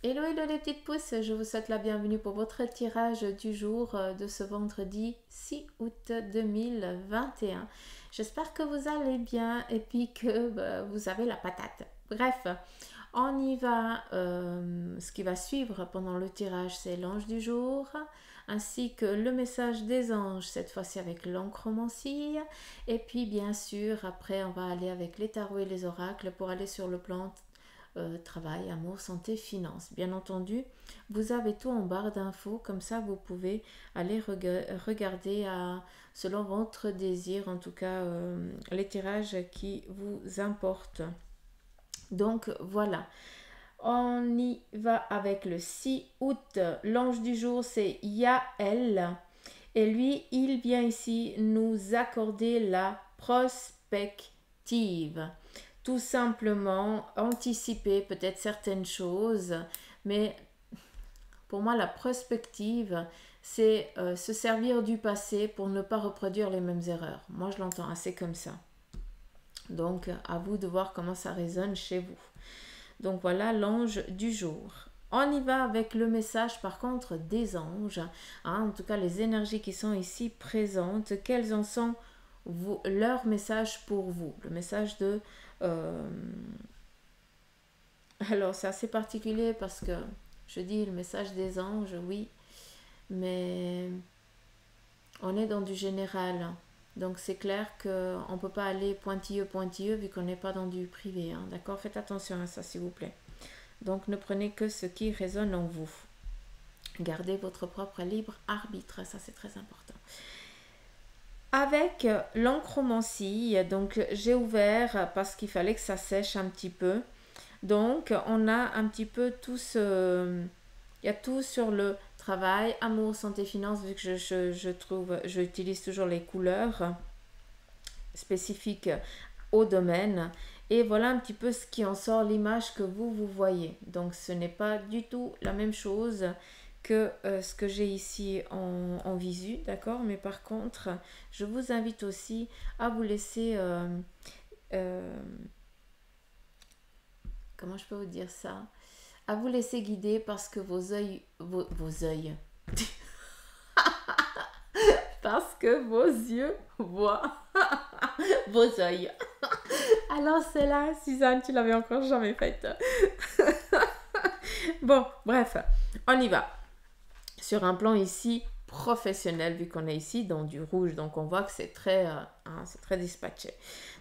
Hello, hello les petites pousses, je vous souhaite la bienvenue pour votre tirage du jour de ce vendredi 6 août 2021. J'espère que vous allez bien et puis que vous avez la patate. Bref, on y va. Ce qui va suivre pendant le tirage, c'est l'ange du jour, ainsi que le message des anges, cette fois-ci avec l'encromancie. Et puis bien sûr, après, on va aller avec les tarots et les oracles pour aller sur le plan travail, amour, santé, finances. Bien entendu, vous avez tout en barre d'infos, comme ça vous pouvez aller regarder selon votre désir, en tout cas les tirages qui vous importent. Donc voilà, on y va avec le 6 août. L'ange du jour, c'est Yael. Et lui, il vient ici nous accorder la prospective. Tout simplement anticiper peut-être certaines choses, mais pour moi, la prospective, c'est se servir du passé pour ne pas reproduire les mêmes erreurs. Moi, je l'entends assez comme ça. Donc, à vous de voir comment ça résonne chez vous. Donc, voilà l'ange du jour. On y va avec le message par contre des anges, hein, en tout cas les énergies qui sont ici présentes, quels en sont leur message pour vous, le message de... Alors c'est assez particulier parce que je dis le message des anges, oui, mais on est dans du général. Donc c'est clair qu'on ne peut pas aller pointilleux vu qu'on n'est pas dans du privé. Hein, d'accord. Faites attention à ça s'il vous plaît. Donc ne prenez que ce qui résonne en vous. Gardez votre propre libre arbitre, ça c'est très important. Avec l'encromancie, donc j'ai ouvert parce qu'il fallait que ça sèche un petit peu. Donc on a un petit peu tout ce... Il y a tout sur le travail, amour, santé, finance, vu que j'utilise toujours les couleurs spécifiques au domaine. Et voilà un petit peu ce qui en sort, l'image que vous voyez. Donc ce n'est pas du tout la même chose que ce que j'ai ici en visu, d'accord. Mais par contre, je vous invite aussi à vous laisser... comment je peux vous dire ça, à vous laisser guider parce que vos yeux, parce que vos yeux voient vos yeux. Alors c'est là, Suzanne, tu l'avais encore jamais faite. Bon, bref, on y va. Sur un plan ici professionnel, vu qu'on est ici dans du rouge, donc on voit que c'est c'est très dispatché.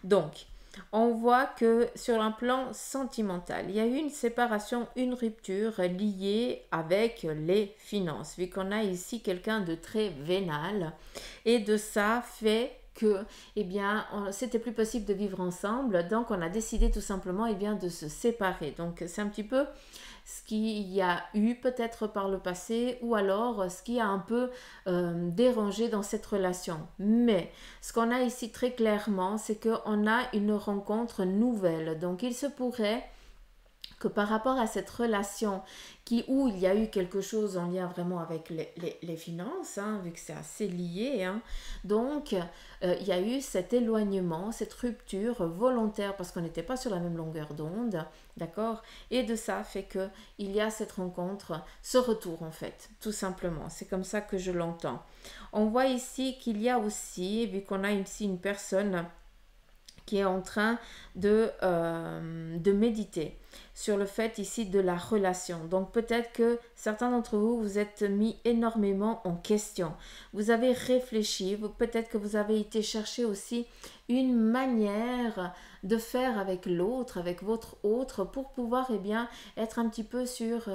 Donc, on voit que sur un plan sentimental, il y a eu une séparation, une rupture liée avec les finances, vu qu'on a ici quelqu'un de très vénal, et de ça fait que, eh bien, c'était plus possible de vivre ensemble, donc on a décidé tout simplement, eh bien, de se séparer. Donc c'est un petit peu ce qu'il y a eu peut-être par le passé ou alors ce qui a un peu dérangé dans cette relation. Mais ce qu'on a ici très clairement, c'est qu'on a une rencontre nouvelle. Donc il se pourrait que par rapport à cette relation où il y a eu quelque chose en lien vraiment avec les finances, hein, vu que c'est assez lié, hein, donc il y a eu cet éloignement, cette rupture volontaire parce qu'on n'était pas sur la même longueur d'onde, d'accord, et de ça fait que il y a cette rencontre, ce retour en fait, tout simplement, c'est comme ça que je l'entends. On voit ici qu'il y a aussi, vu qu'on a ici une personne qui est en train de méditer sur le fait ici de la relation. Donc peut-être que certains d'entre vous vous êtes mis énormément en question. Vous avez réfléchi, peut-être que vous avez été chercher aussi une manière de faire avec l'autre, avec votre autre, pour pouvoir eh bien, être un petit peu sur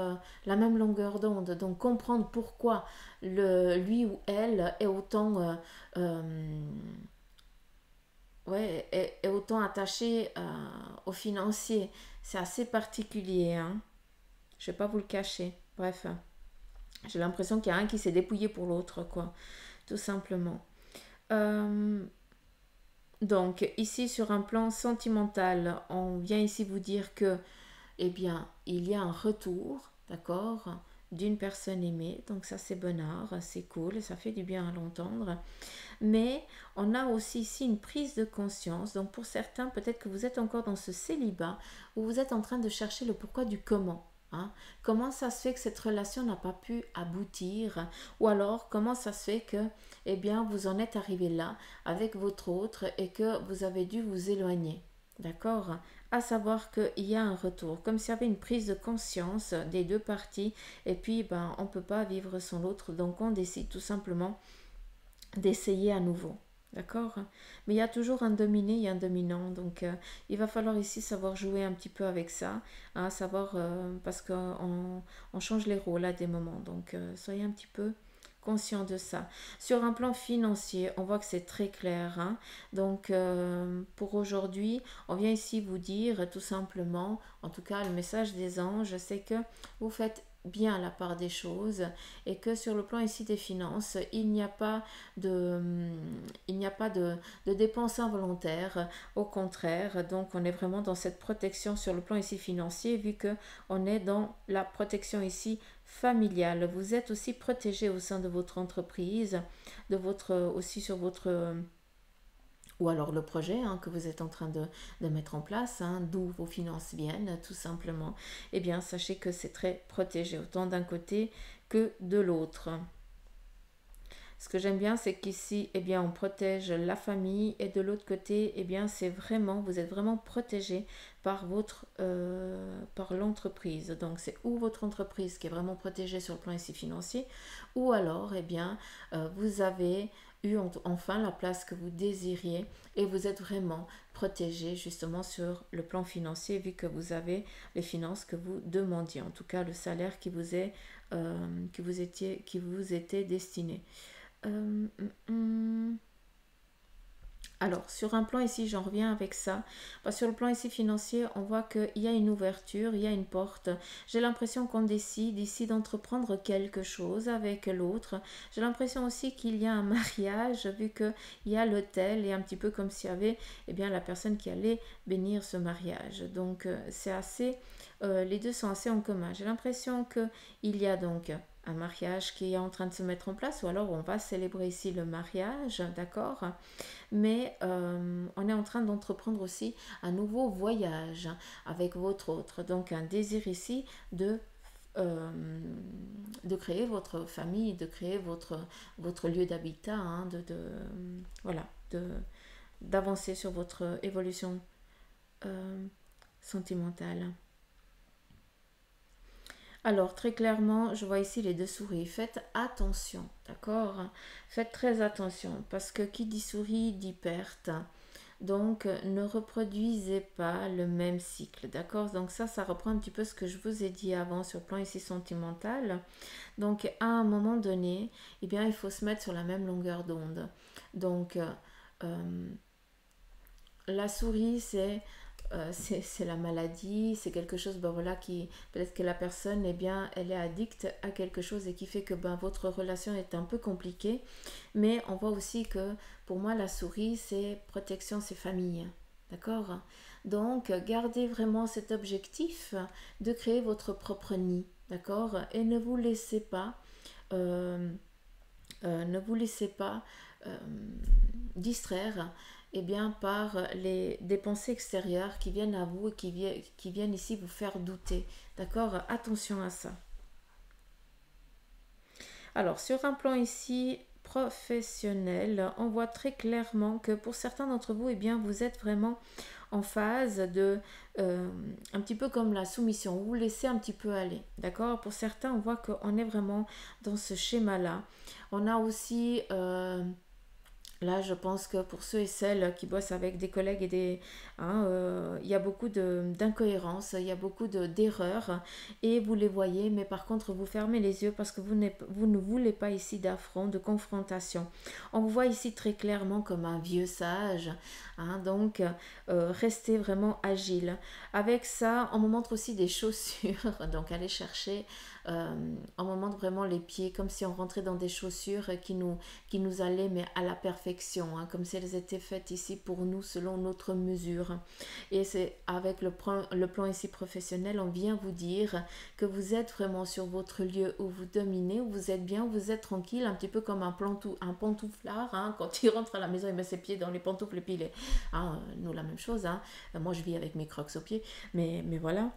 la même longueur d'onde. Donc comprendre pourquoi lui ou elle est autant... ouais, est autant attaché au financier. C'est assez particulier, hein. Je vais pas vous le cacher. Bref, j'ai l'impression qu'il y a un qui s'est dépouillé pour l'autre, quoi. Tout simplement. Euh, donc, ici, sur un plan sentimental, on vient ici vous dire que, eh bien, il y a un retour, d'accord, d'une personne aimée. Donc ça, c'est bonheur, c'est cool, ça fait du bien à l'entendre. Mais on a aussi ici une prise de conscience. Donc pour certains, peut-être que vous êtes encore dans ce célibat où vous êtes en train de chercher le pourquoi du comment. hein. Comment ça se fait que cette relation n'a pas pu aboutir? Ou alors, comment ça se fait que, eh bien, vous en êtes arrivé là avec votre autre et que vous avez dû vous éloigner? D'accord? À savoir qu'il y a un retour, comme s'il y avait une prise de conscience des deux parties, et puis ben, on ne peut pas vivre sans l'autre, donc on décide tout simplement d'essayer à nouveau. D'accord? Mais il y a toujours un dominé et un dominant, donc il va falloir ici savoir jouer un petit peu avec ça, hein, savoir, parce qu'on change les rôles à des moments, donc soyez un petit peu conscient de ça. Sur un plan financier, on voit que c'est très clair, hein. Donc pour aujourd'hui, on vient ici vous dire tout simplement, en tout cas le message des anges, c'est que vous faites bien la part des choses et que sur le plan ici des finances, il n'y a pas de dépenses involontaires, au contraire. Donc on est vraiment dans cette protection sur le plan ici financier, vu que on est dans la protection ici familiale. Vous êtes aussi protégé au sein de votre entreprise, de votre aussi sur votre ou alors le projet, hein, que vous êtes en train de mettre en place, hein, d'où vos finances viennent tout simplement. Eh bien sachez que c'est très protégé, autant d'un côté que de l'autre. Ce que j'aime bien, c'est qu'ici, eh bien, on protège la famille, et de l'autre côté, eh bien, c'est vraiment, vous êtes vraiment protégé par par l'entreprise. Donc, c'est ou votre entreprise qui est vraiment protégée sur le plan ici financier, ou alors, eh bien, vous avez eu enfin la place que vous désiriez et vous êtes vraiment protégé justement sur le plan financier, vu que vous avez les finances que vous demandiez, en tout cas le salaire qui vous est qui vous était destiné. Euh, Alors, sur un plan ici, j'en reviens avec ça. Sur le plan ici financier, on voit qu'il y a une ouverture, il y a une porte. J'ai l'impression qu'on décide ici d'entreprendre quelque chose avec l'autre. J'ai l'impression aussi qu'il y a un mariage, vu qu'il y a l'hôtel, et un petit peu comme s'il y avait eh bien, la personne qui allait bénir ce mariage. Donc, c'est assez, les deux sont assez en commun. J'ai l'impression qu'il y a donc un mariage qui est en train de se mettre en place, ou alors on va célébrer ici le mariage, d'accord? Mais on est en train d'entreprendre aussi un nouveau voyage avec votre autre. Donc un désir ici euh, de créer votre famille, de créer votre lieu d'habitat, hein, voilà, d'avancer sur votre évolution euh, sentimentale. Alors, très clairement, je vois ici les deux souris. Faites attention, d'accord? Faites très attention, parce que qui dit souris dit perte. Donc, ne reproduisez pas le même cycle, d'accord? Donc ça reprend un petit peu ce que je vous ai dit avant sur le plan ici sentimental. Donc, à un moment donné, eh bien, il faut se mettre sur la même longueur d'onde. Donc, euh, la souris, c'est la maladie, c'est quelque chose, ben voilà, qui peut-être que la personne, eh bien, elle est addicte à quelque chose et qui fait que ben, votre relation est un peu compliquée. Mais on voit aussi que pour moi, la souris, c'est protection, c'est famille. D'accord? Donc, gardez vraiment cet objectif de créer votre propre nid. D'accord? Et euh, ne vous laissez pas euh, distraire, eh bien, par des pensées extérieures qui viennent à vous et qui viennent ici vous faire douter. D'accord? Attention à ça. Alors, sur un plan ici professionnel, on voit très clairement que pour certains d'entre vous, eh bien, vous êtes vraiment en phase un petit peu comme la soumission, vous laissez un petit peu aller, d'accord? Pour certains, on voit qu'on est vraiment dans ce schéma-là. On a aussi là, je pense que pour ceux et celles qui bossent avec des collègues hein, il y a beaucoup d'incohérences, il y a beaucoup d'erreurs, et vous les voyez, mais par contre, vous fermez les yeux parce que vous ne voulez pas ici d'affront, de confrontation. On vous voit ici très clairement comme un vieux sage, hein, donc restez vraiment agile. Avec ça, on me montre aussi des chaussures, donc allez chercher, on me montre vraiment les pieds, comme si on rentrait dans des chaussures qui nous allaient, mais à la perfection, hein, comme si elles étaient faites ici pour nous, selon notre mesure. Et c'est avec le plan ici professionnel, on vient vous dire que vous êtes vraiment sur votre lieu où vous dominez, où vous êtes bien, où vous êtes tranquille, un petit peu comme un pantouflard, hein, quand il rentre à la maison, il met ses pieds dans les pantoufles, et puis nous la même chose, hein. Moi je vis avec mes crocs aux pieds, mais voilà.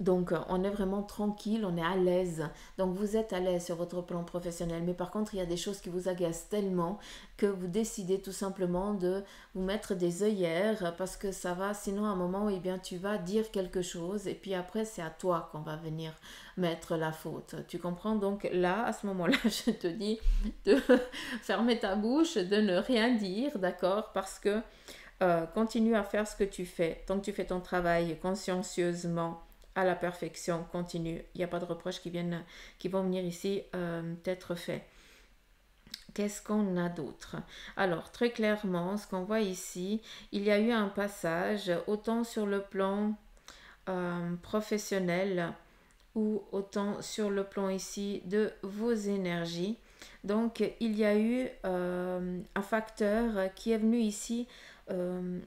Donc, on est vraiment tranquille, on est à l'aise. Donc, vous êtes à l'aise sur votre plan professionnel. Mais par contre, il y a des choses qui vous agacent tellement que vous décidez tout simplement de vous mettre des œillères parce que ça va. Sinon, à un moment, eh bien, tu vas dire quelque chose et puis après, c'est à toi qu'on va venir mettre la faute. Tu comprends? Donc, là, à ce moment-là, je te dis de fermer ta bouche, de ne rien dire, d'accord? Parce que continue à faire ce que tu fais. Tant que tu fais ton travail consciencieusement, à la perfection, continue. Il n'y a pas de reproches qui vont venir ici être faits. Qu'est-ce qu'on a d'autre? Alors, très clairement, ce qu'on voit ici, il y a eu un passage, autant sur le plan professionnel ou autant sur le plan ici de vos énergies. Donc, il y a eu un facteur qui est venu ici euh,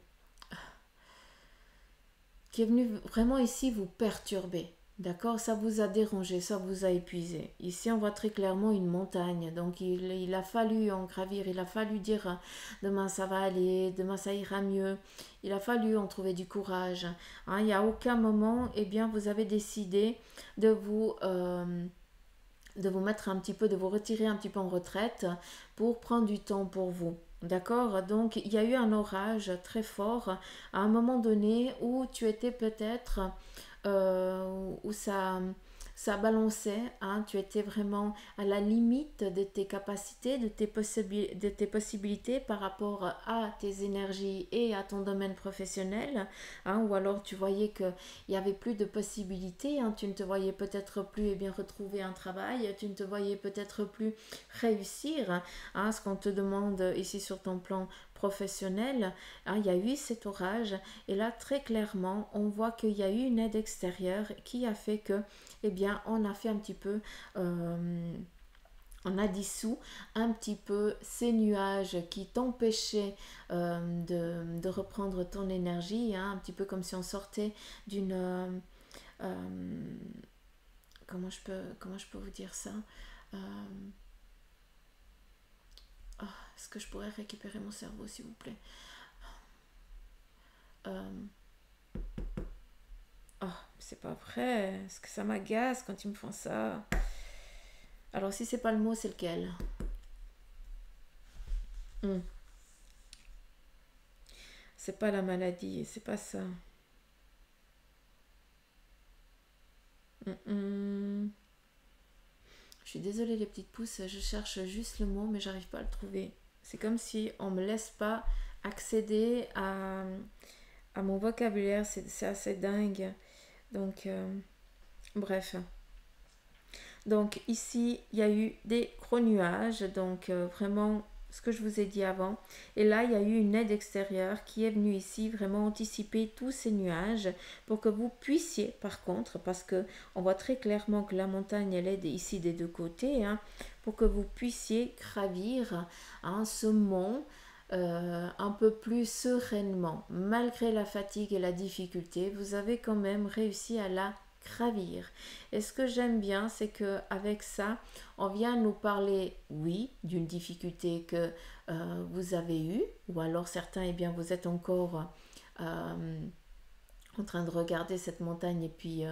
qui est venu vraiment ici vous perturber. D'accord? Ça vous a dérangé, ça vous a épuisé. Ici, on voit très clairement une montagne. Donc, il a fallu en gravir, il a fallu dire demain ça va aller, demain ça ira mieux. Il a fallu en trouver du courage. Hein, il n'y a aucun moment, eh bien, vous avez décidé de vous mettre un petit peu, de vous retirer un petit peu en retraite pour prendre du temps pour vous. D'accord? Donc, il y a eu un orage très fort à un moment donné où tu étais peut-être, où ça balançait, hein, tu étais vraiment à la limite de tes capacités, de tes possibilités par rapport à tes énergies et à ton domaine professionnel, hein, ou alors tu voyais qu'il n'y avait plus de possibilités, hein, tu ne te voyais peut-être plus eh bien, retrouver un travail, tu ne te voyais peut-être plus réussir, hein, ce qu'on te demande ici sur ton plan professionnel, hein, il y a eu cet orage et là très clairement on voit qu'il y a eu une aide extérieure qui a fait que eh bien on a fait un petit peu on a dissous un petit peu ces nuages qui t'empêchaient de reprendre ton énergie, hein, un petit peu comme si on sortait d'une comment je peux vous dire ça. euh, oh, est-ce que je pourrais récupérer mon cerveau s'il vous plaît? euh, Oh, c'est pas vrai. Est-ce que ça m'agace quand ils me font ça? Alors, si c'est pas le mot, c'est lequel? Hmm. C'est pas la maladie, c'est pas ça. Hmm. Je suis désolée, les petites pousses, je cherche juste le mot, mais j'arrive pas à le trouver. C'est comme si on me laisse pas accéder à mon vocabulaire, c'est assez dingue. Donc, bref. Donc ici, il y a eu des gros nuages, donc vraiment ce que je vous ai dit avant. Et là, il y a eu une aide extérieure qui est venue ici vraiment anticiper tous ces nuages pour que vous puissiez, par contre, parce que on voit très clairement que la montagne, elle est ici des deux côtés, hein, pour que vous puissiez gravir, hein, ce mont un peu plus sereinement. Malgré la fatigue et la difficulté, vous avez quand même réussi à la gravir. Et ce que j'aime bien, c'est que avec ça, on vient nous parler, oui, d'une difficulté que vous avez eue, ou alors certains, eh bien, vous êtes encore en train de regarder cette montagne et puis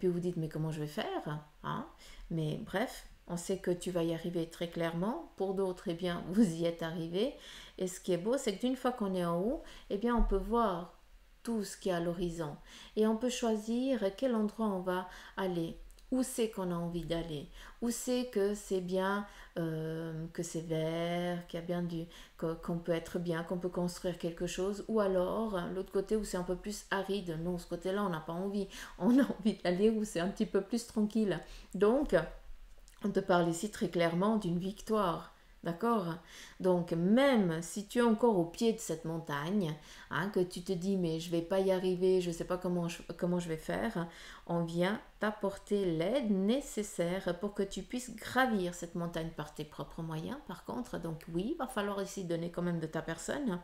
vous dites, mais comment je vais faire, hein? Mais bref, on sait que tu vas y arriver très clairement. Pour d'autres, eh bien, vous y êtes arrivé. Et ce qui est beau, c'est que d'une fois qu'on est en haut, eh bien, on peut voir tout ce qui est à l'horizon. Et on peut choisir à quel endroit on va aller. Où c'est qu'on a envie d'aller? Où c'est que c'est bien, que c'est vert, qu'il y a bien qu'on peut être bien, qu'on peut construire quelque chose? Ou alors, l'autre côté où c'est un peu plus aride. Non, ce côté-là, on n'a pas envie. On a envie d'aller où c'est un petit peu plus tranquille. Donc, on te parle ici très clairement d'une victoire. D'accord? Donc, même si tu es encore au pied de cette montagne, hein, que tu te dis, mais je ne vais pas y arriver, je ne sais pas comment je vais faire, on vient t'apporter l'aide nécessaire pour que tu puisses gravir cette montagne par tes propres moyens, par contre. Donc, oui, il va falloir ici donner quand même de ta personne,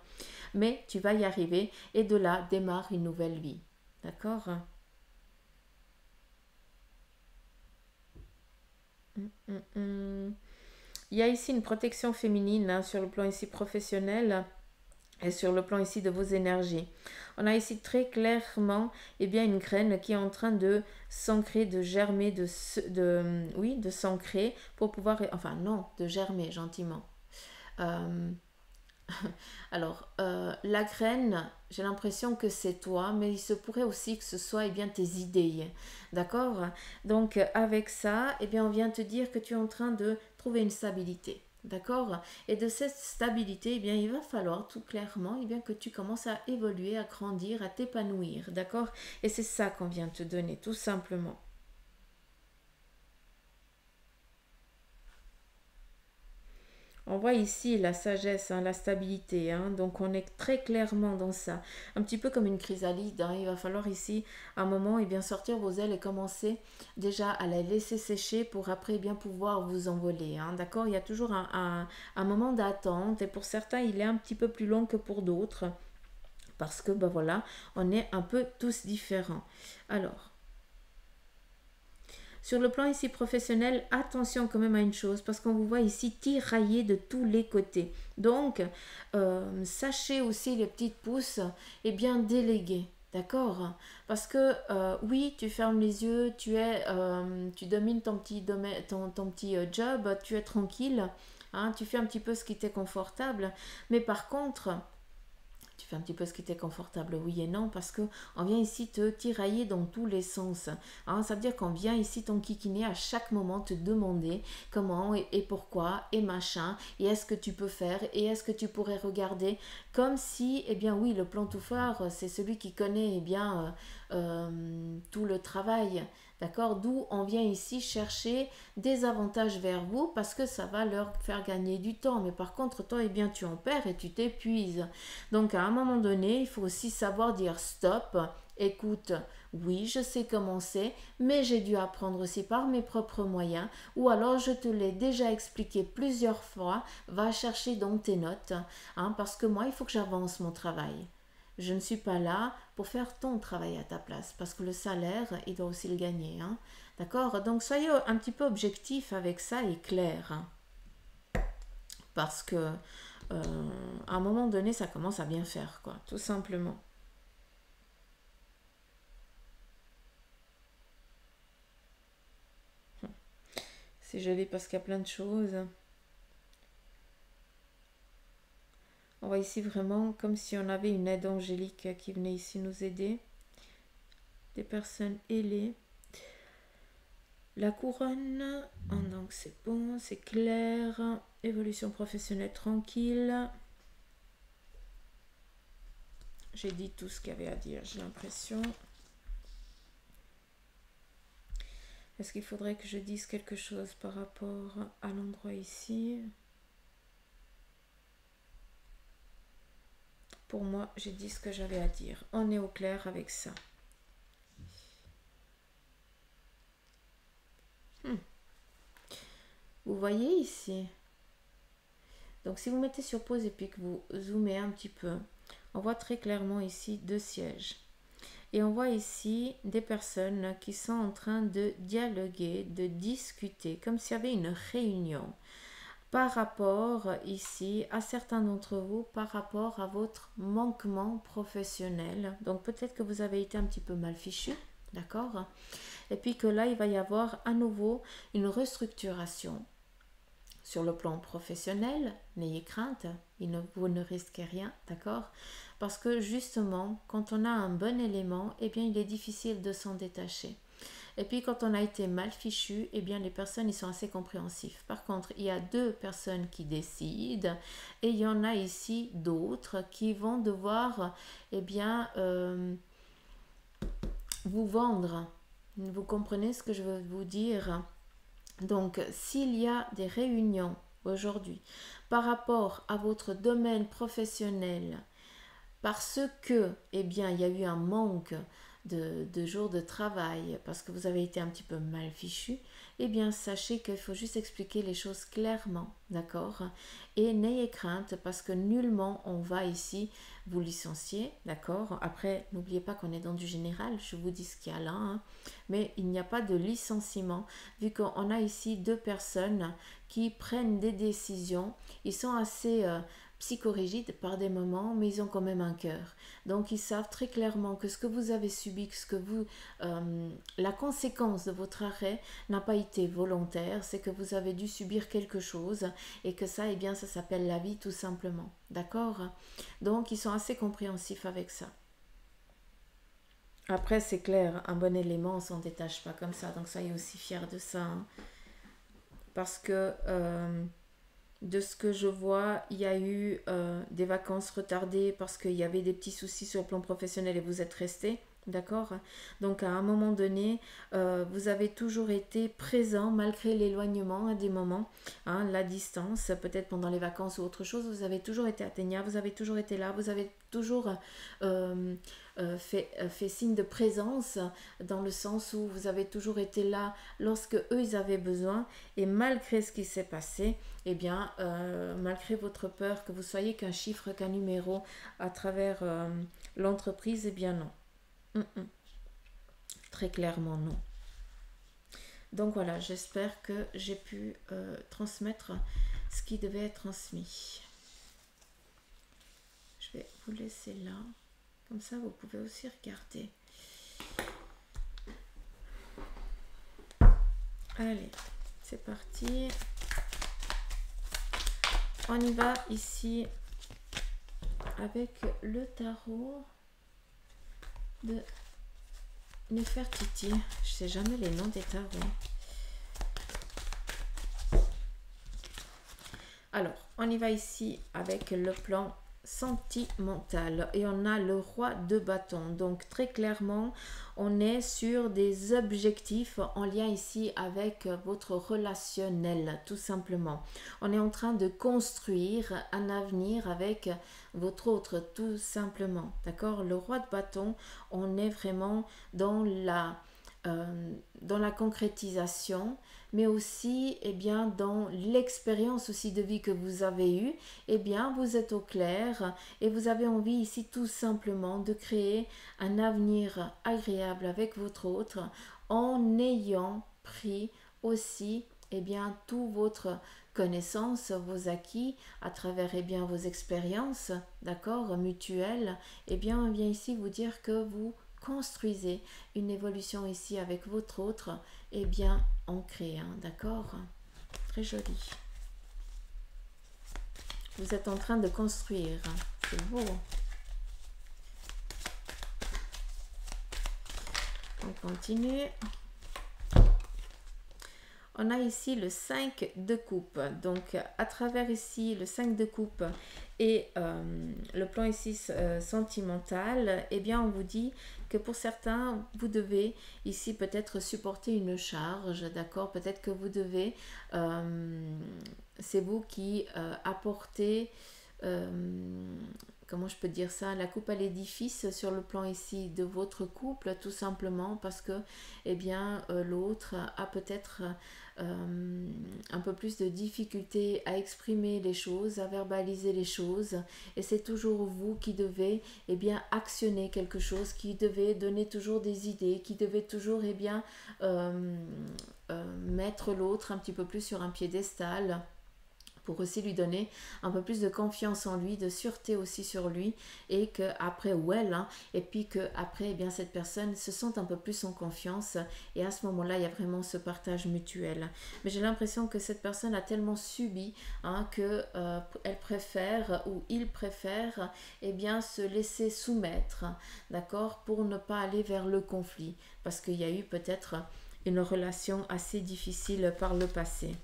mais tu vas y arriver et de là démarre une nouvelle vie. D'accord? Hum, hum, hum. Il y a ici une protection féminine, hein, sur le plan ici professionnel. Et sur le plan ici de vos énergies, on a ici très clairement une graine qui est en train de s'ancrer, de germer, oui, de s'ancrer pour pouvoir, enfin non, de germer gentiment. Euh, alors, la graine, j'ai l'impression que c'est toi, mais il se pourrait aussi que ce soit tes idées. D'accord? Donc, avec ça, on vient te dire que tu es en train de trouver une stabilité. D'accord? Et de cette stabilité, il va falloir tout clairement que tu commences à évoluer, à grandir, à t'épanouir. D'accord? Et c'est ça qu'on vient te donner, tout simplement. On voit ici la sagesse, la stabilité, donc on est très clairement dans ça. Un petit peu comme une chrysalide, il va falloir ici, à un moment, sortir vos ailes et commencer déjà à la laisser sécher pour après pouvoir vous envoler. D'accord? Il y a toujours un moment d'attente et pour certains, il est un petit peu plus long que pour d'autres parce que, voilà, on est un peu tous différents. Alors, sur le plan ici professionnel, attention quand même à une chose, parce qu'on vous voit ici tirailler de tous les côtés. Donc, sachez aussi les petites pousses, déléguer. D'accord? Parce que oui, tu fermes les yeux, tu domines ton petit, ton petit job, tu es tranquille, tu fais un petit peu ce qui t'est confortable, mais par contre, tu fais un petit peu ce qui t'est confortable, oui et non, parce que on vient ici te tirailler dans tous les sens. Ça veut dire qu'on vient ici t'enquiquiner à chaque moment, te demander comment et pourquoi et machin, et est-ce que tu peux faire, et est-ce que tu pourrais regarder, comme si, oui, le plantoufeur, c'est celui qui connaît tout le travail. D'accord? D'où on vient ici chercher des avantages vers vous parce que ça va leur faire gagner du temps. Mais par contre, toi, tu en perds et tu t'épuises. Donc, à un moment donné, il faut aussi savoir dire stop. Écoute, oui, je sais comment c'est, mais j'ai dû apprendre aussi par mes propres moyens. Ou alors, je te l'ai déjà expliqué plusieurs fois. Va chercher dans tes notes. Parce que moi, il faut que j'avance mon travail. Je ne suis pas là pour faire ton travail à ta place parce que le salaire, il doit aussi le gagner. D'accord? Donc soyez un petit peu objectif avec ça et clair. Parce que à un moment donné, ça commence à bien faire, quoi, tout simplement. C'est joli parce qu'il y a plein de choses. On voit ici vraiment comme si on avait une aide angélique qui venait ici nous aider. Des personnes ailées. La couronne, donc c'est bon, c'est clair. Évolution professionnelle tranquille. J'ai dit tout ce qu'il y avait à dire, j'ai l'impression. Est-ce qu'il faudrait que je dise quelque chose par rapport à l'endroit ici? Pour moi, j'ai dit ce que j'avais à dire. On est au clair avec ça. Vous voyez ici? Donc si vous mettez sur pause et puis que vous zoomez un petit peu, on voit très clairement ici 2 sièges. Et on voit ici des personnes qui sont en train de dialoguer, de discuter, comme s'il y avait une réunion par rapport ici à certains d'entre vous, par rapport à votre manquement professionnel. Donc peut-être que vous avez été un petit peu mal fichu, d'accord? Et puis que là, il va y avoir à nouveau une restructuration. Sur le plan professionnel, n'ayez crainte, vous ne risquez rien, d'accord? Parce que justement, quand on a un bon élément, il est difficile de s'en détacher. Et puis quand on a été mal fichu, les personnes ils sont assez compréhensifs. Par contre, il y a 2 personnes qui décident et il y en a ici d'autres qui vont devoir vous vendre. Vous comprenez ce que je veux vous dire? Donc, s'il y a des réunions aujourd'hui par rapport à votre domaine professionnel, parce que, il y a eu un manque de jours de travail, parce que vous avez été un petit peu mal fichu, sachez qu'il faut juste expliquer les choses clairement, d'accord? Et n'ayez crainte, parce que nullement on va ici vous licencier, d'accord? Après, n'oubliez pas qu'on est dans du général, je vous dis ce qu'il y a là, mais il n'y a pas de licenciement, vu qu'on a ici 2 personnes qui prennent des décisions, ils sont assez psychorigides par des moments, mais ils ont quand même un cœur. Donc ils savent très clairement que ce que vous avez subi, que ce que vous, la conséquence de votre arrêt n'a pas été volontaire, c'est que vous avez dû subir quelque chose et que ça, eh bien, ça s'appelle la vie tout simplement. D'accord? Donc ils sont assez compréhensifs avec ça. Après, c'est clair, un bon élément, on s'en détache pas comme ça, donc soyez aussi fiers de ça. Hein. Parce que de ce que je vois, il y a eu des vacances retardées parce qu'il y avait des petits soucis sur le plan professionnel et vous êtes restés. D'accord? Donc à un moment donné, vous avez toujours été présent malgré l'éloignement à des moments, hein, la distance, peut-être pendant les vacances ou autre chose, vous avez toujours été atteignable, vous avez toujours été là, vous avez toujours fait signe de présence dans le sens où vous avez toujours été là lorsque eux ils avaient besoin et malgré ce qui s'est passé, eh bien, malgré votre peur que vous soyez qu'un chiffre, qu'un numéro à travers l'entreprise, eh bien non. Très clairement non. Donc voilà, j'espère que j'ai pu transmettre ce qui devait être transmis. Je vais vous laisser là. Comme ça, vous pouvez aussi regarder. Allez, c'est parti. On y va ici avec le tarot de Nefertiti. Je sais jamais les noms des tarots. Alors, on y va ici avec le plan sentimental et on a le roi de bâton. Donc très clairement, on est sur des objectifs en lien ici avec votre relationnel, tout simplement. On est en train de construire un avenir avec votre autre, tout simplement. D'accord? Le roi de bâton, on est vraiment dans la concrétisation, mais aussi eh bien, dans l'expérience aussi de vie que vous avez eue, eh bien, vous êtes au clair et vous avez envie ici tout simplement de créer un avenir agréable avec votre autre en ayant pris aussi eh bien, tout votre connaissance, vos acquis à travers eh bien, vos expériences, d'accord, mutuelles, eh bien, on vient ici vous dire que vous construisez une évolution ici avec votre autre et bien ancrée, hein, d'accord? Très joli. Vous êtes en train de construire, c'est beau. On continue. On a ici le 5 de coupe. Donc, à travers ici le 5 de coupe et le plan ici sentimental, eh bien, on vous dit que pour certains, vous devez ici peut-être supporter une charge, d'accord? Peut-être que vous devez, c'est vous qui apportez... comment je peux dire ça, la coupe à l'édifice sur le plan ici de votre couple, tout simplement parce que eh bien l'autre a peut-être un peu plus de difficulté à exprimer les choses, à verbaliser les choses, et c'est toujours vous qui devez eh bien actionner quelque chose, qui devez donner toujours des idées, qui devez toujours eh bien mettre l'autre un petit peu plus sur un piédestal, pour aussi lui donner un peu plus de confiance en lui, de sûreté aussi sur lui, et que après ou elle, hein, et puis que après eh bien cette personne se sente un peu plus en confiance, et à ce moment-là il y a vraiment ce partage mutuel. Mais j'ai l'impression que cette personne a tellement subi hein, que elle préfère ou il préfère eh bien se laisser soumettre, d'accord, pour ne pas aller vers le conflit, parce qu'il y a eu peut-être une relation assez difficile par le passé.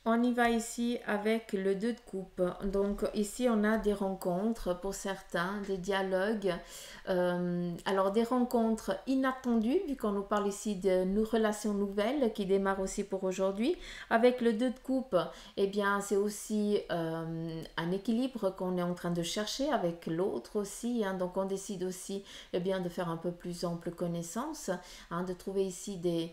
On y va ici avec le 2 de coupe. Donc ici on a des rencontres pour certains, des dialogues. Alors des rencontres inattendues, vu qu'on nous parle ici de nos relations nouvelles qui démarrent aussi pour aujourd'hui. Avec le 2 de coupe, eh bien c'est aussi un équilibre qu'on est en train de chercher avec l'autre aussi. Hein. Donc on décide aussi eh bien, de faire un peu plus ample connaissance, hein, de trouver ici des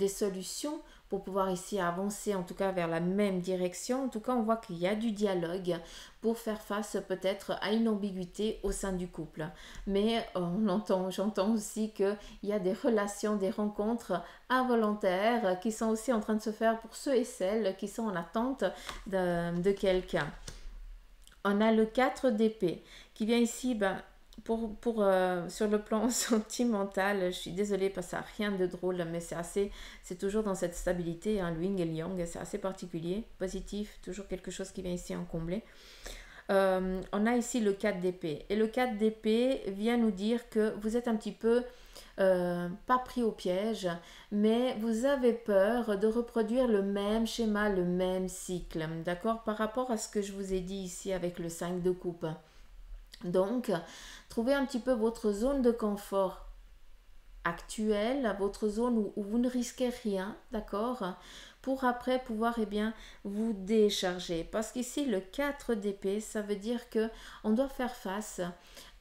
solutions pour pouvoir ici avancer en tout cas vers la même direction. En tout cas, on voit qu'il y a du dialogue pour faire face peut-être à une ambiguïté au sein du couple. Mais j'entends aussi qu'il y a des relations, des rencontres involontaires qui sont aussi en train de se faire pour ceux et celles qui sont en attente de quelqu'un. On a le 4 d'épée qui vient ici, sur le plan sentimental, je suis désolée parce que ça n'a rien de drôle, mais c'est toujours dans cette stabilité, hein, le yin et le yang, c'est assez particulier, positif, toujours quelque chose qui vient ici en combler. On a ici le 4 d'épée, et le 4 d'épée vient nous dire que vous êtes un petit peu pas pris au piège, mais vous avez peur de reproduire le même schéma, le même cycle, d'accord, par rapport à ce que je vous ai dit ici avec le 5 de coupe. Donc, trouvez un petit peu votre zone de confort actuelle, votre zone où vous ne risquez rien, d'accord, pour après pouvoir vous décharger. Parce qu'ici, le 4 d'épée, ça veut dire que on doit faire face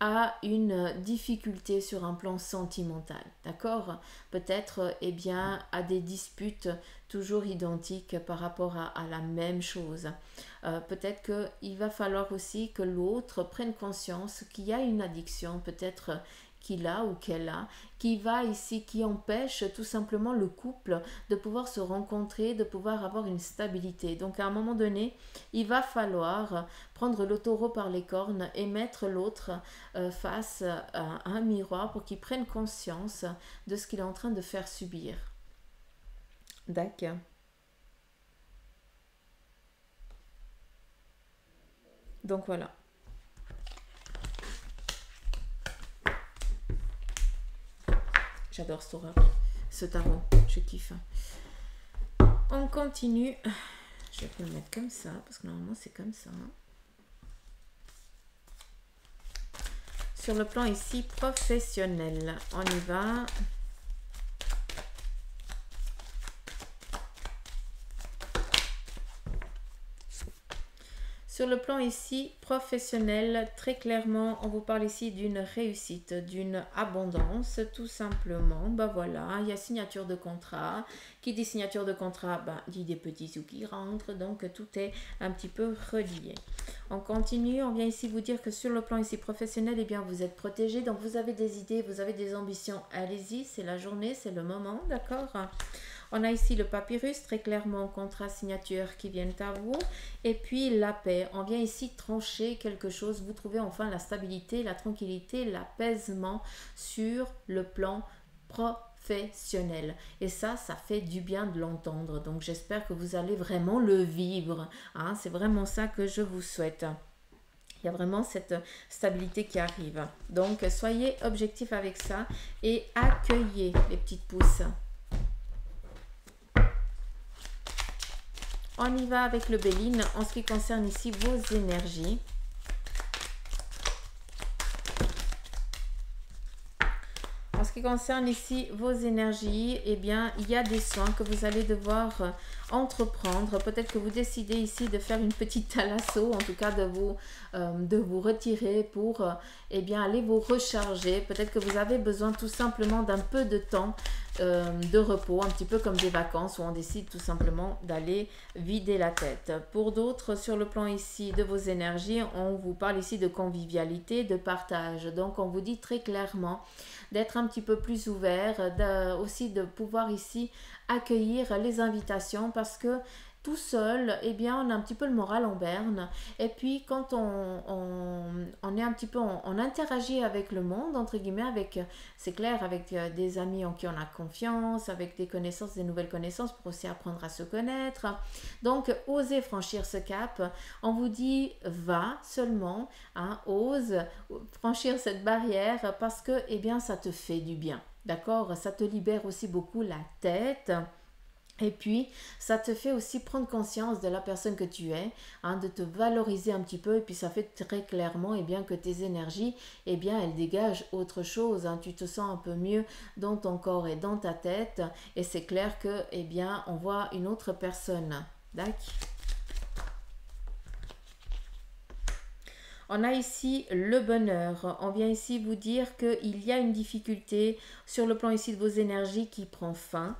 à une difficulté sur un plan sentimental, d'accord, peut-être à des disputes toujours identiques par rapport à la même chose. Peut-être qu'il va falloir aussi que l'autre prenne conscience qu'il y a une addiction, peut-être qu'il a ou qu'elle a, qui empêche tout simplement le couple de pouvoir se rencontrer, de pouvoir avoir une stabilité. Donc à un moment donné, il va falloir prendre le taureau par les cornes et mettre l'autre face à un miroir pour qu'il prenne conscience de ce qu'il est en train de faire subir. D'accord. Donc voilà. J'adore ce tarot, je kiffe. On continue. Je vais le mettre comme ça, parce que normalement c'est comme ça. Sur le plan ici professionnel, on y va. Sur le plan ici professionnel, très clairement, on vous parle ici d'une réussite, d'une abondance, tout simplement. Voilà, il y a signature de contrat. Qui dit signature de contrat, dit des petits sous qui rentrent. Donc, tout est un petit peu relié. On continue, on vient ici vous dire que sur le plan ici professionnel, vous êtes protégé. Donc, vous avez des idées, vous avez des ambitions. Allez-y, c'est la journée, c'est le moment, d'accord ? On a ici le papyrus, très clairement, contrat, signature qui viennent à vous. Et puis la paix. On vient ici trancher quelque chose. Vous trouvez enfin la stabilité, la tranquillité, l'apaisement sur le plan professionnel. Et ça fait du bien de l'entendre. Donc j'espère que vous allez vraiment le vivre. Hein, c'est vraiment ça que je vous souhaite. Il y a vraiment cette stabilité qui arrive. Donc soyez objectifs avec ça et accueillez les petites pousses. On y va avec le Béline en ce qui concerne ici vos énergies. En ce qui concerne ici vos énergies, il y a des soins que vous allez devoir entreprendre. Peut-être que vous décidez ici de faire une petite thalasso, en tout cas de vous retirer pour aller vous recharger. Peut-être que vous avez besoin tout simplement d'un peu de temps de repos, un petit peu comme des vacances où on décide tout simplement d'aller vider la tête. Pour d'autres, sur le plan ici de vos énergies, on vous parle ici de convivialité, de partage. Donc on vous dit très clairement d'être un petit peu plus ouvert, aussi de pouvoir ici accueillir les invitations parce que tout seul, on a un petit peu le moral en berne. Et puis, quand on est un petit peu, on interagit avec le monde, entre guillemets, c'est clair, avec des amis en qui on a confiance, avec des connaissances, des nouvelles connaissances pour aussi apprendre à se connaître. Donc, osez franchir ce cap. On vous dit, va seulement, ose franchir cette barrière parce que, ça te fait du bien. D'accord? Ça te libère aussi beaucoup la tête. Et puis, ça te fait aussi prendre conscience de la personne que tu es, hein, de te valoriser un petit peu. Et puis, ça fait très clairement que tes énergies, elles dégagent autre chose. Hein. Tu te sens un peu mieux dans ton corps et dans ta tête. Et c'est clair que, on voit une autre personne. D'accord. On a ici le bonheur. On vient ici vous dire qu'il y a une difficulté sur le plan ici de vos énergies qui prend fin.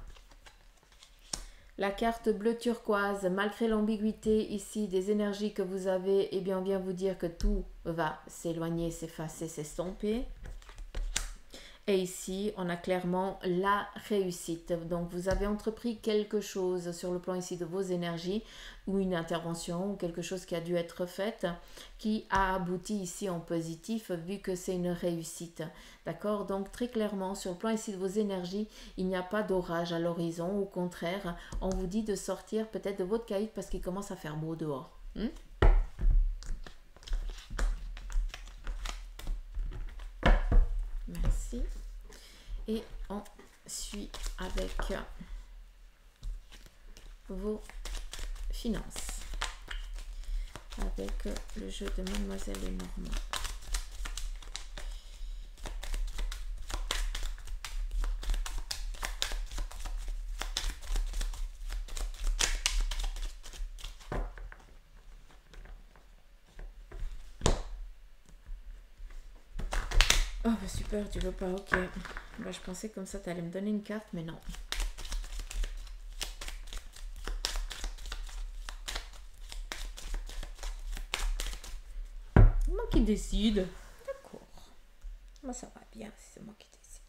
La carte bleu turquoise, malgré l'ambiguïté ici des énergies que vous avez, on vient vous dire que tout va s'éloigner, s'effacer, s'estomper. Et ici, on a clairement la réussite. Donc, vous avez entrepris quelque chose sur le plan ici de vos énergies ou une intervention ou quelque chose qui a dû être faite qui a abouti ici en positif vu que c'est une réussite. D'accord? Donc, très clairement, sur le plan ici de vos énergies, il n'y a pas d'orage à l'horizon. Au contraire, on vous dit de sortir peut-être de votre caïd parce qu'il commence à faire beau dehors. Merci. Et on suit avec vos finances. Avec le jeu de Mademoiselle Lenormand. Oh bah super, tu veux pas, ok. Bah, je pensais comme ça tu allais me donner une carte, mais non. Moi qui décide. D'accord. Moi ça va bien si c'est moi qui décide.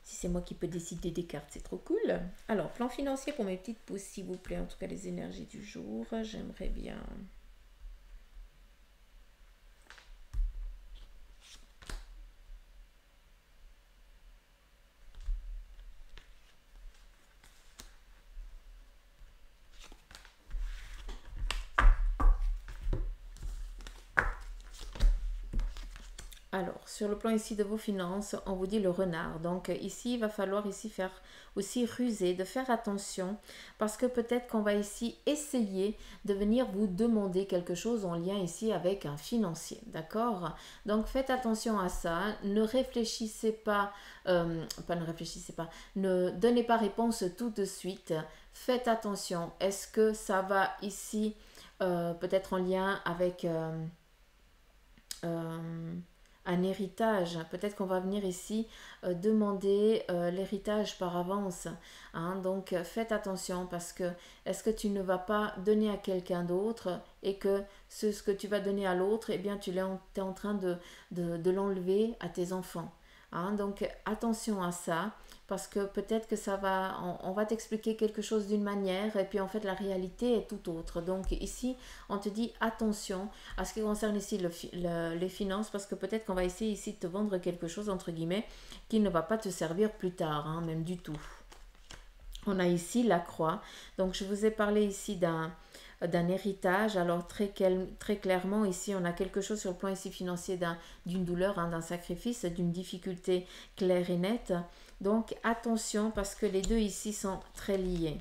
Si c'est moi qui peux décider des cartes, c'est trop cool. Alors, plan financier pour mes petites pousses, s'il vous plaît. En tout cas, les énergies du jour. J'aimerais bien... Alors, sur le plan ici de vos finances, on vous dit le renard. Donc ici, il va falloir ici faire aussi ruser, de faire attention parce que peut-être qu'on va ici essayer de venir vous demander quelque chose en lien ici avec un financier. D'accord? Donc faites attention à ça. Ne réfléchissez pas, ne réfléchissez pas, ne donnez pas réponse tout de suite. Faites attention. Est-ce que ça va ici peut-être en lien avec... un héritage, peut-être qu'on va venir ici demander l'héritage par avance, hein? Donc faites attention parce que est-ce que tu ne vas pas donner à quelqu'un d'autre et que ce que tu vas donner à l'autre, tu es en train de l'enlever à tes enfants, hein? Donc attention à ça parce que peut-être que ça va, on va t'expliquer quelque chose d'une manière et puis en fait la réalité est tout autre. Donc ici on te dit attention à ce qui concerne ici les finances parce que peut-être qu'on va essayer ici de te vendre quelque chose entre guillemets qui ne va pas te servir plus tard, hein, même du tout. On a ici la croix. Donc je vous ai parlé ici d'un héritage. Alors très clairement ici on a quelque chose sur le plan ici financier d'une douleur, hein, d'un sacrifice, d'une difficulté claire et nette. Donc attention parce que les deux ici sont très liés.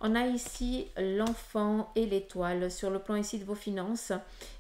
On a ici l'enfant et l'étoile. Sur le plan ici de vos finances,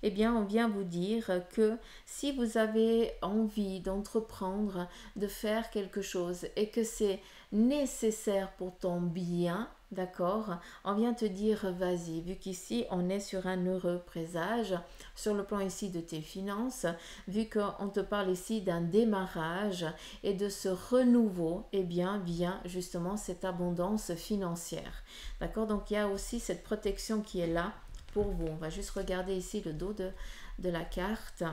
on vient vous dire que si vous avez envie d'entreprendre, de faire quelque chose et que c'est nécessaire pour ton bien, d'accord, on vient te dire vas-y, vu qu'ici on est sur un heureux présage, sur le plan ici de tes finances, vu qu'on te parle ici d'un démarrage et de ce renouveau, vient justement cette abondance financière. D'accord? Donc il y a aussi cette protection qui est là pour vous. On va juste regarder ici le dos de la carte.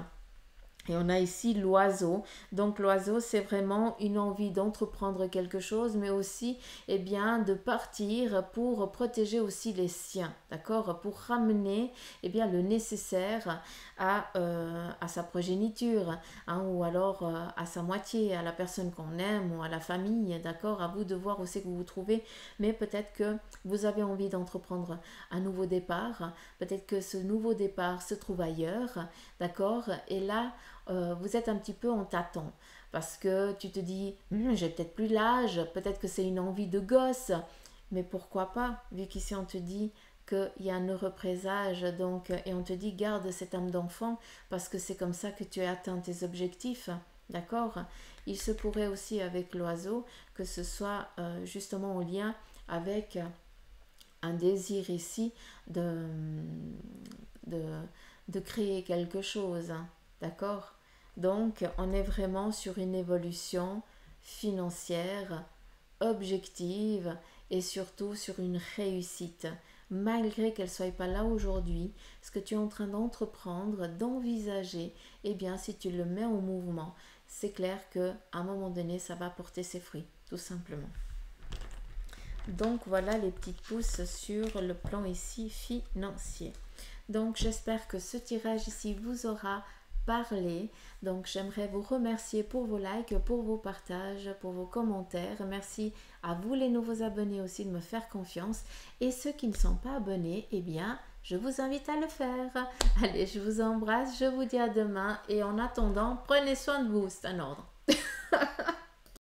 Et on a ici l'oiseau. Donc l'oiseau, c'est vraiment une envie d'entreprendre quelque chose, mais aussi de partir pour protéger aussi les siens, d'accord? Pour ramener le nécessaire à sa progéniture, hein, ou alors à sa moitié, à la personne qu'on aime ou à la famille, d'accord? À vous de voir où c'est que vous vous trouvez, mais peut-être que vous avez envie d'entreprendre un nouveau départ, peut-être que ce nouveau départ se trouve ailleurs, d'accord? Et là, vous êtes un petit peu en tâton parce que tu te dis, j'ai peut-être plus l'âge, peut-être que c'est une envie de gosse, mais pourquoi pas, vu qu'ici on te dit qu'il y a un heureux présage, donc, et on te dit garde cette âme d'enfant parce que c'est comme ça que tu as atteint tes objectifs, d'accord? Il se pourrait aussi avec l'oiseau que ce soit justement en lien avec un désir ici de, de créer quelque chose, d'accord? Donc on est vraiment sur une évolution financière, objective et surtout sur une réussite. Malgré qu'elle ne soit pas là aujourd'hui, ce que tu es en train d'entreprendre, d'envisager, eh bien si tu le mets en mouvement, c'est clair qu'à un moment donné, ça va porter ses fruits, tout simplement. Donc voilà les petites pousses sur le plan ici financier. Donc j'espère que ce tirage ici vous aura parlé. Donc j'aimerais vous remercier pour vos likes, pour vos partages, pour vos commentaires. Merci à vous les nouveaux abonnés aussi de me faire confiance. Et ceux qui ne sont pas abonnés, eh bien je vous invite à le faire. Allez, je vous embrasse, je vous dis à demain. Et en attendant, prenez soin de vous, c'est un ordre.